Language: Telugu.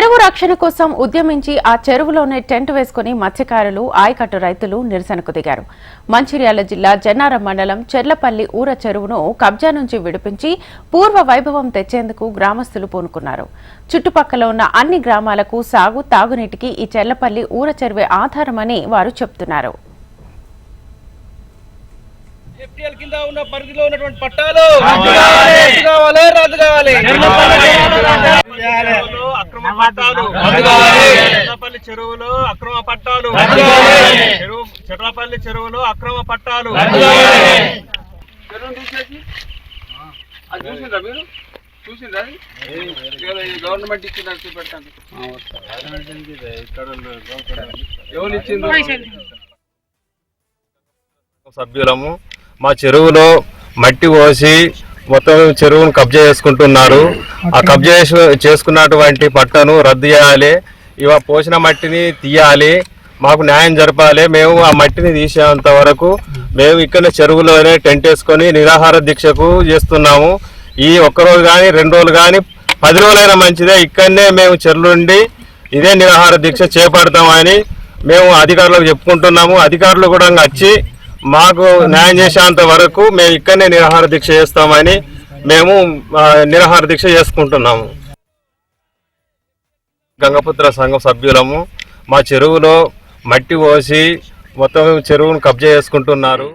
చెరువు రక్షణ కోసం ఉద్యమించి ఆ చెరువులోనే టెంట్ వేసుకుని మత్స్యకారులు ఆయకట్టు రైతులు నిరసనకు దిగారు. మంచిర్యాల జిల్లా జన్నారం మండలం చెర్లపల్లి ఊర చెరువును కబ్జా నుంచి విడిపించి పూర్వ వైభవం తెచ్చేందుకు గ్రామస్తులు పూనుకున్నారు. చుట్టుపక్కల ఉన్న అన్ని గ్రామాలకు సాగు తాగునీటికి ఈ చెర్లపల్లి ఊర చెరువే ఆధారమని వారు చెబుతున్నారు. FTL కింద ఉన్న పరిధిలో ఉన్నటువంటి పట్టాలు రద్దు కావాలి, రద్దు కావాలి. అక్రమ పట్టాలు చెర్లపల్లి చెరువులో అక్రమ పట్టాలు, చెర్లపల్లి చెరువులో అక్రమ పట్టాలు. చూసిండ్రా మీరు? చూసిండ్రా? గవర్నమెంట్ ఇచ్చిందా చూపెట్టాను. ఎవరు ఇచ్చింది? సభ్యులము మా చెరువులో మట్టి పోసి మొత్తం చెరువును కబ్జా చేసుకుంటున్నారు. ఆ కబ్జా చేసుకున్నటువంటి పట్టను రద్దు చేయాలి. పోసిన మట్టిని తీయాలి, మాకు న్యాయం జరపాలి. మేము ఆ మట్టిని తీసేంత వరకు మేము ఇక్కడ చెరువులోనే టెంట్ వేసుకొని నిరాహార దీక్షకు చేస్తున్నాము. ఈ ఒక్కరోజు కానీ 2 రోజులు కానీ 10 రోజులైనా మంచిదే. ఇక్కడనే మేము చెరువు నుండి ఇదే నిరాహార దీక్ష చేపడతామని మేము అధికారులకు చెప్పుకుంటున్నాము. అధికారులు కూడా వచ్చి మాకు న్యాయం చేసేంత వరకు మేము ఇక్కడనే నిరాహార దీక్ష చేస్తామని మేము నిరాహార దీక్ష చేసుకుంటున్నాము. గంగపుత్ర సంఘం సభ్యులము మా చెరువులో మట్టి పోసి మొత్తం చెరువును కబ్జా చేసుకుంటున్నారు.